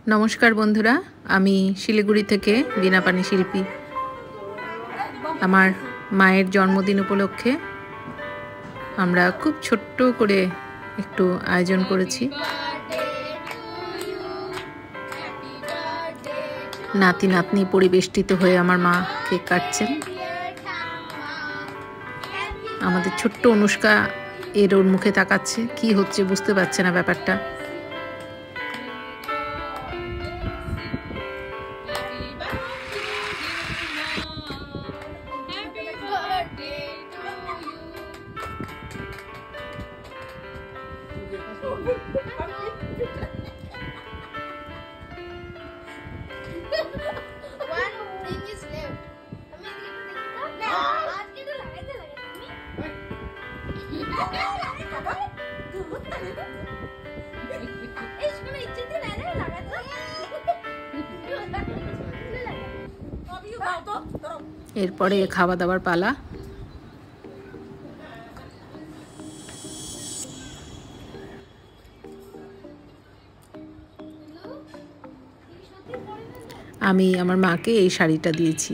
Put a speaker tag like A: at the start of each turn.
A: नमस्कार बंधुरा आमी शिलिगुड़ी थेके बिना पानी शिल्पी आमार मायेर जन्मदिन उपलक्षे आमरा खूब छोट्टो करे एकटू आयोजन करेছি। नाती नातनी परिवेष्टित हये आमार मा केक काटছেন। आमादेर छोट्टो अनुष्का एर ओर मुखे ताकाচ্ছে, कि हচ্ছে बुझতে পারছে না ব্যাপারটা। एरपरे खावा दावार पाला। आमी आमार माके এই শাড়িটা দিয়েছি।